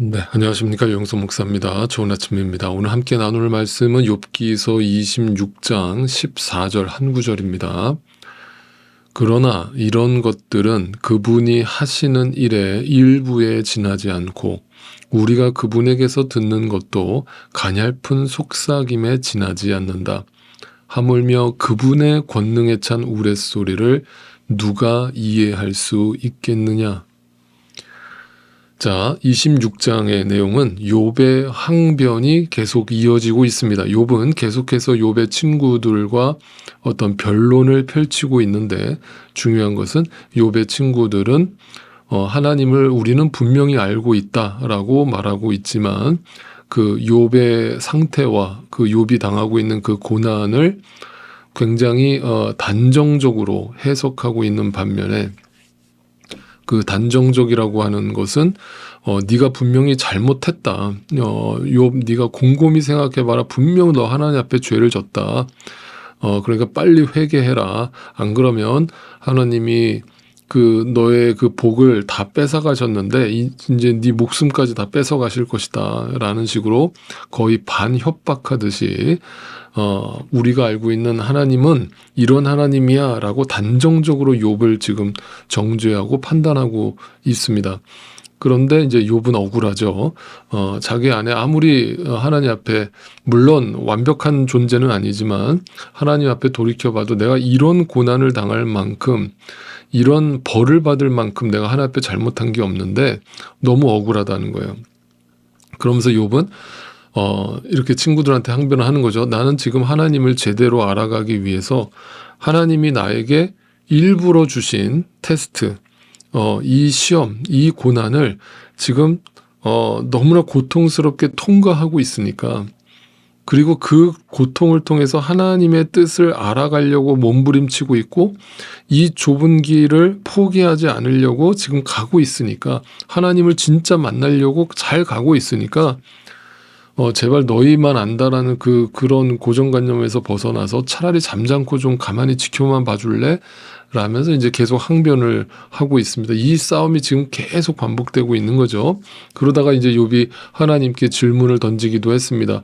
네, 안녕하십니까. 유영선 목사입니다. 좋은 아침입니다. 오늘 함께 나눌 말씀은 욥기서 26장 14절 한 구절입니다. 그러나 이런 것들은 그분이 하시는 일의 일부에 지나지 않고 우리가 그분에게서 듣는 것도 가냘픈 속삭임에 지나지 않는다. 하물며 그분의 권능에 찬 우레소리를 누가 이해할 수 있겠느냐. 자, 26장의 내용은 욥의 항변이 계속 이어지고 있습니다. 욥은 계속해서 욥의 친구들과 어떤 변론을 펼치고 있는데, 중요한 것은 욥의 친구들은 하나님을 우리는 분명히 알고 있다라고 말하고 있지만, 그 욥의 상태와 그 욥이 당하고 있는 그 고난을 굉장히 단정적으로 해석하고 있는 반면에, 그 단정적이라고 하는 것은 네가 분명히 잘못했다. 욥, 네가 곰곰이 생각해봐라. 분명 너 하나님 앞에 죄를 졌다. 그러니까 빨리 회개해라. 안 그러면 하나님이 그 너의 그 복을 다 뺏어가셨는데 이제 네 목숨까지 다 뺏어가실 것이다 라는 식으로 거의 반협박하듯이 우리가 알고 있는 하나님은 이런 하나님이야 라고 단정적으로 욥을 지금 정죄하고 판단하고 있습니다. 그런데 이제 욥은 억울하죠. 자기 안에 아무리 하나님 앞에, 물론 완벽한 존재는 아니지만 하나님 앞에 돌이켜봐도 내가 이런 고난을 당할 만큼, 이런 벌을 받을 만큼 내가 하나님 앞에 잘못한 게 없는데 너무 억울하다는 거예요. 그러면서 욥은 이렇게 친구들한테 항변을 하는 거죠. 나는 지금 하나님을 제대로 알아가기 위해서 하나님이 나에게 일부러 주신 테스트, 이 시험, 이 고난을 지금 너무나 고통스럽게 통과하고 있으니까, 그리고 그 고통을 통해서 하나님의 뜻을 알아가려고 몸부림치고 있고 이 좁은 길을 포기하지 않으려고 지금 가고 있으니까, 하나님을 진짜 만나려고 잘 가고 있으니까 제발 너희만 안다라는 그런 고정관념에서 벗어나서 차라리 잠잠고 좀 가만히 지켜만 봐줄래? 라면서 이제 계속 항변을 하고 있습니다. 이 싸움이 지금 계속 반복되고 있는 거죠. 그러다가 이제 욥이 하나님께 질문을 던지기도 했습니다.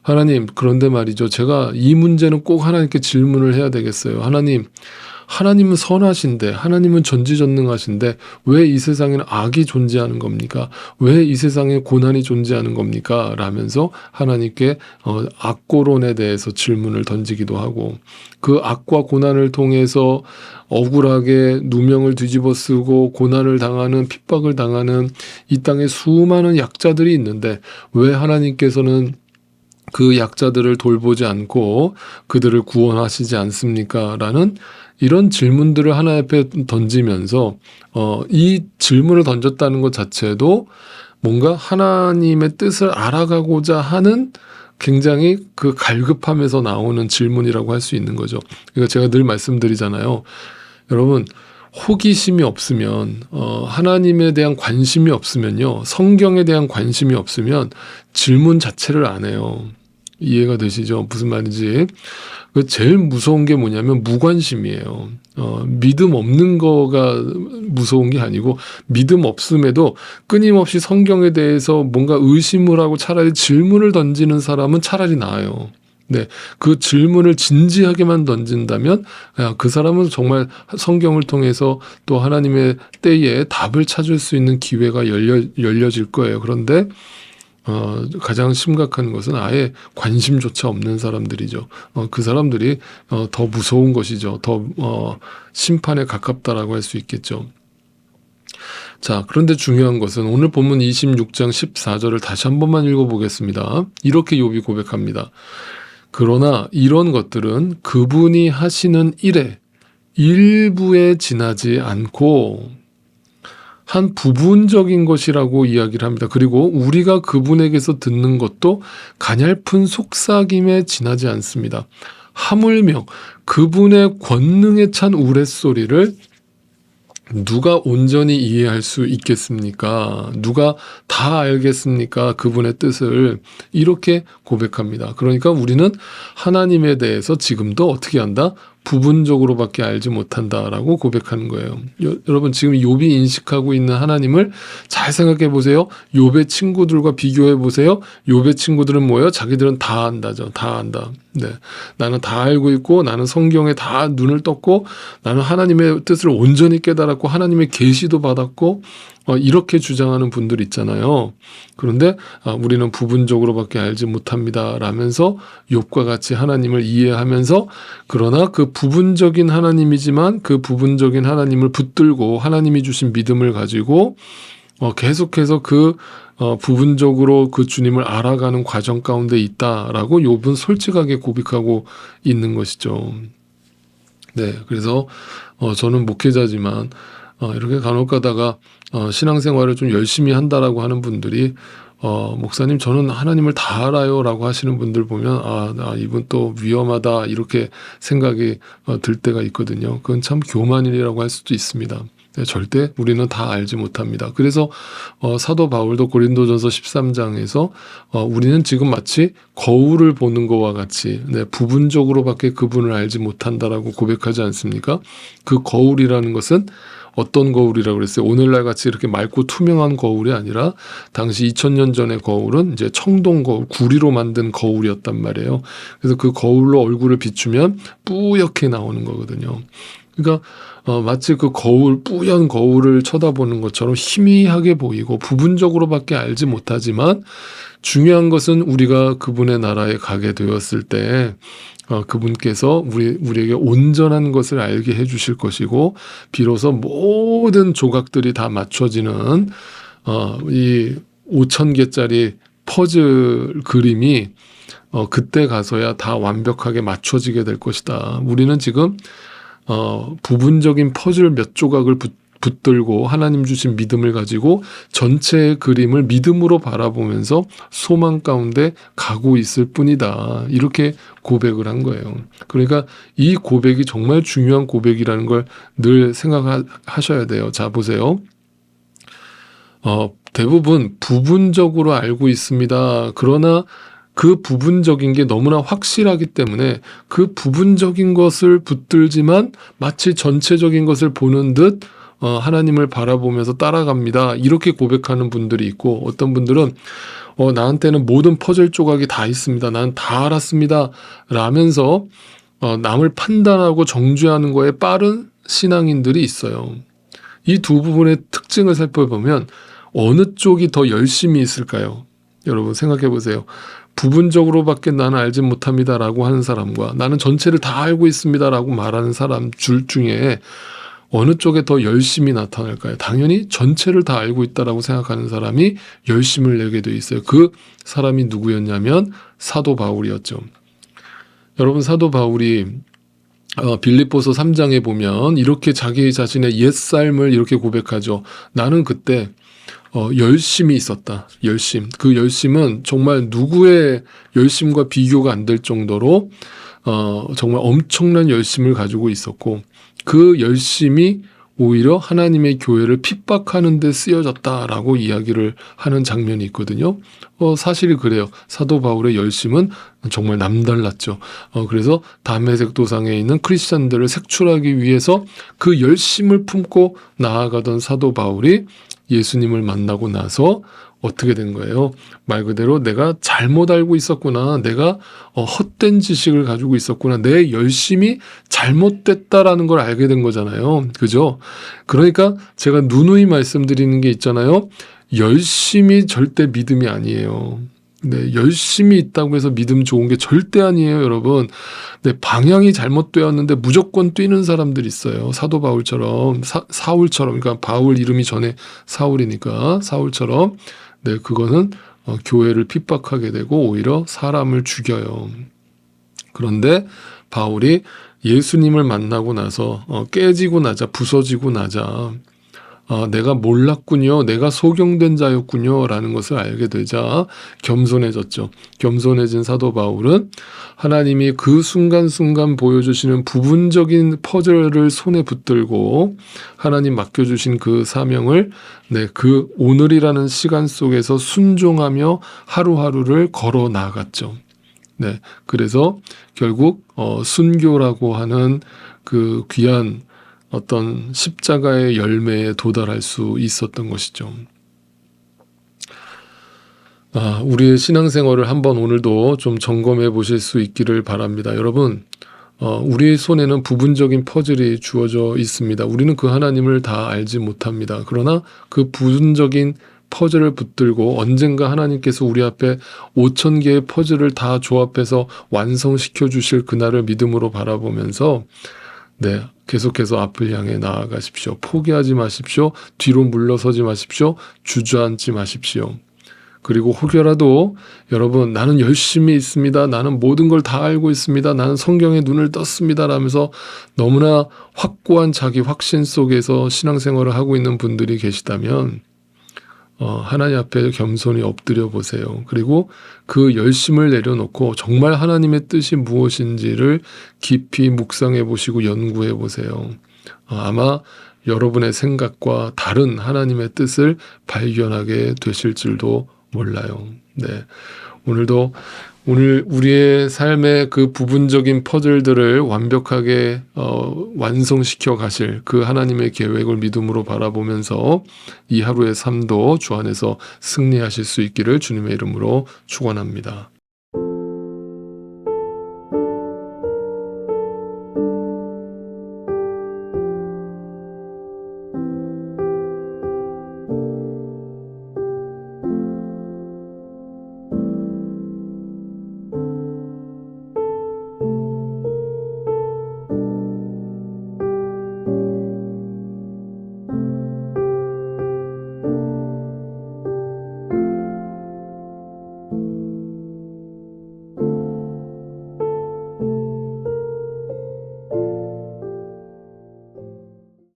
하나님, 그런데 말이죠. 제가 이 문제는 꼭 하나님께 질문을 해야 되겠어요. 하나님은 선하신데, 하나님은 전지전능하신데 왜 이 세상에는 악이 존재하는 겁니까? 왜 이 세상에 고난이 존재하는 겁니까? 라면서 하나님께 악고론에 대해서 질문을 던지기도 하고, 그 악과 고난을 통해서 억울하게 누명을 뒤집어 쓰고 고난을 당하는, 핍박을 당하는 이 땅에 수많은 약자들이 있는데 왜 하나님께서는 그 약자들을 돌보지 않고 그들을 구원하시지 않습니까? 라는 이런 질문들을 하나님 앞에 던지면서 이 질문을 던졌다는 것 자체도 뭔가 하나님의 뜻을 알아가고자 하는 굉장히 그 갈급함에서 나오는 질문이라고 할 수 있는 거죠. 그러니까 제가 늘 말씀드리잖아요. 여러분, 호기심이 없으면, 하나님에 대한 관심이 없으면요, 성경에 대한 관심이 없으면 질문 자체를 안 해요. 이해가 되시죠? 무슨 말인지. 제일 무서운 게 뭐냐면 무관심이에요. 믿음 없는 거가 무서운 게 아니고, 믿음 없음에도 끊임없이 성경에 대해서 뭔가 의심을 하고 차라리 질문을 던지는 사람은 차라리 나아요. 네, 그 질문을 진지하게만 던진다면 그 사람은 정말 성경을 통해서 또 하나님의 때에 답을 찾을 수 있는 기회가 열려질 거예요. 그런데 가장 심각한 것은 아예 관심조차 없는 사람들이죠. 그 사람들이 더 무서운 것이죠. 더 심판에 가깝다라고 할 수 있겠죠. 자, 그런데 중요한 것은 오늘 본문 26장 14절을 다시 한 번만 읽어보겠습니다. 이렇게 욥이 고백합니다. 그러나 이런 것들은 그분이 하시는 일의 일부에 지나지 않고 한 부분적인 것이라고 이야기를 합니다. 그리고 우리가 그분에게서 듣는 것도 가냘픈 속삭임에 지나지 않습니다. 하물며 그분의 권능에 찬 우레소리를 누가 온전히 이해할 수 있겠습니까? 누가 다 알겠습니까? 그분의 뜻을. 이렇게 고백합니다. 그러니까 우리는 하나님에 대해서 지금도 어떻게 한다? 부분적으로밖에 알지 못한다라고 고백하는 거예요. 여러분 지금 욥이 인식하고 있는 하나님을 잘 생각해 보세요. 욥의 친구들과 비교해 보세요. 욥의 친구들은 뭐예요? 자기들은 다 안다죠. 다 안다. 네, 나는 다 알고 있고 나는 성경에 다 눈을 떴고 나는 하나님의 뜻을 온전히 깨달았고 하나님의 계시도 받았고 이렇게 주장하는 분들 있잖아요. 그런데 우리는 부분적으로밖에 알지 못합니다 라면서 욥과 같이 하나님을 이해하면서 그러나 그 부분적인 하나님이지만 그 부분적인 하나님을 붙들고 하나님이 주신 믿음을 가지고 계속해서 그 부분적으로 그 주님을 알아가는 과정 가운데 있다라고 욥은 솔직하게 고백하고 있는 것이죠. 네, 그래서 저는 목회자지만 이렇게 간혹 가다가 신앙생활을 좀 열심히 한다라고 하는 분들이 목사님 저는 하나님을 다 알아요 라고 하시는 분들 보면 이분 또 위험하다 이렇게 생각이 들 때가 있거든요. 그건 참 교만이라고 할 수도 있습니다. 네, 절대 우리는 다 알지 못합니다. 그래서 사도 바울도 고린도전서 13장에서 우리는 지금 마치 거울을 보는 것과 같이 부분적으로밖에 그분을 알지 못한다라고 고백하지 않습니까? 그 거울이라는 것은 어떤 거울이라고 그랬어요? 오늘날 같이 이렇게 맑고 투명한 거울이 아니라 당시 2000년 전의 거울은 이제 청동 거울, 구리로 만든 거울이었단 말이에요. 그래서 그 거울로 얼굴을 비추면 뿌옇게 나오는 거거든요. 그러니까 마치 그 거울, 뿌연 거울을 쳐다보는 것처럼 희미하게 보이고 부분적으로밖에 알지 못하지만 중요한 것은 우리가 그분의 나라에 가게 되었을 때 그분께서 우리에게 온전한 것을 알게 해주실 것이고 비로소 모든 조각들이 다 맞춰지는 이 5,000개짜리 퍼즐 그림이 그때 가서야 다 완벽하게 맞춰지게 될 것이다. 우리는 지금 부분적인 퍼즐 몇 조각을 붙들고 하나님 주신 믿음을 가지고 전체의 그림을 믿음으로 바라보면서 소망 가운데 가고 있을 뿐이다. 이렇게 고백을 한 거예요. 그러니까 이 고백이 정말 중요한 고백이라는 걸 늘 생각하셔야 돼요. 자, 보세요. 대부분 부분적으로 알고 있습니다. 그러나 그 부분적인 게 너무나 확실하기 때문에 그 부분적인 것을 붙들지만 마치 전체적인 것을 보는 듯 하나님을 바라보면서 따라갑니다. 이렇게 고백하는 분들이 있고 어떤 분들은 나한테는 모든 퍼즐 조각이 다 있습니다. 나는 다 알았습니다. 라면서 남을 판단하고 정죄하는 거에 빠른 신앙인들이 있어요. 이 두 부분의 특징을 살펴보면 어느 쪽이 더 열심히 있을까요? 여러분 생각해 보세요. 부분적으로밖에 나는 알지 못합니다라고 하는 사람과 나는 전체를 다 알고 있습니다라고 말하는 사람 중에 어느 쪽에 더 열심히 나타날까요? 당연히 전체를 다 알고 있다라고 생각하는 사람이 열심을 내게 돼 있어요. 그 사람이 누구였냐면 사도 바울이었죠. 여러분 사도 바울이 빌립보서 3장에 보면 이렇게 자기 자신의 옛삶을 이렇게 고백하죠. 나는 그때 열심이 있었다. 열심. 그 열심은 정말 누구의 열심과 비교가 안 될 정도로 정말 엄청난 열심을 가지고 있었고 그 열심이 오히려 하나님의 교회를 핍박하는 데 쓰여졌다라고 이야기를 하는 장면이 있거든요. 사실이 그래요. 사도 바울의 열심은 정말 남달랐죠. 그래서 다메섹 도상에 있는 크리스찬들을 색출하기 위해서 그 열심을 품고 나아가던 사도 바울이 예수님을 만나고 나서 어떻게 된 거예요? 말 그대로 내가 잘못 알고 있었구나. 내가 헛된 지식을 가지고 있었구나. 내 열심이 잘못됐다라는 걸 알게 된 거잖아요. 그죠? 그러니까 제가 누누이 말씀드리는 게 있잖아요. 열심이 절대 믿음이 아니에요. 네, 열심히 있다고 해서 믿음 좋은 게 절대 아니에요, 여러분. 네, 방향이 잘못되었는데 무조건 뛰는 사람들이 있어요. 사도 바울처럼, 사울처럼, 그러니까 바울 이름이 전에 사울이니까 사울처럼. 네, 그거는 교회를 핍박하게 되고 오히려 사람을 죽여요. 그런데 바울이 예수님을 만나고 나서 깨지고 나자, 부서지고 나자 내가 몰랐군요. 내가 소경된 자였군요. 라는 것을 알게 되자 겸손해졌죠. 겸손해진 사도 바울은 하나님이 그 순간순간 보여주시는 부분적인 퍼즐을 손에 붙들고 하나님 맡겨주신 그 사명을 그 오늘이라는 시간 속에서 순종하며 하루하루를 걸어 나갔죠. 네, 그래서 결국 순교라고 하는 그 귀한 어떤 십자가의 열매에 도달할 수 있었던 것이죠. 우리의 신앙생활을 한번 오늘도 좀 점검해 보실 수 있기를 바랍니다. 여러분, 우리의 손에는 부분적인 퍼즐이 주어져 있습니다. 우리는 그 하나님을 다 알지 못합니다. 그러나 그 부분적인 퍼즐을 붙들고 언젠가 하나님께서 우리 앞에 5천 개의 퍼즐을 다 조합해서 완성시켜 주실 그날을 믿음으로 바라보면서 네, 계속해서 앞을 향해 나아가십시오. 포기하지 마십시오. 뒤로 물러서지 마십시오. 주저앉지 마십시오. 그리고 혹여라도 여러분 나는 열심히 있습니다. 나는 모든 걸 다 알고 있습니다. 나는 성경에 눈을 떴습니다. 라면서 너무나 확고한 자기 확신 속에서 신앙생활을 하고 있는 분들이 계시다면 하나님 앞에 겸손히 엎드려 보세요. 그리고 그 열심을 내려놓고 정말 하나님의 뜻이 무엇인지를 깊이 묵상해 보시고 연구해 보세요. 아마 여러분의 생각과 다른 하나님의 뜻을 발견하게 되실 줄도 몰라요. 네. 오늘 우리의 삶의 그 부분적인 퍼즐들을 완벽하게 완성시켜 가실 그 하나님의 계획을 믿음으로 바라보면서 이 하루의 삶도 주 안에서 승리하실 수 있기를 주님의 이름으로 축원합니다.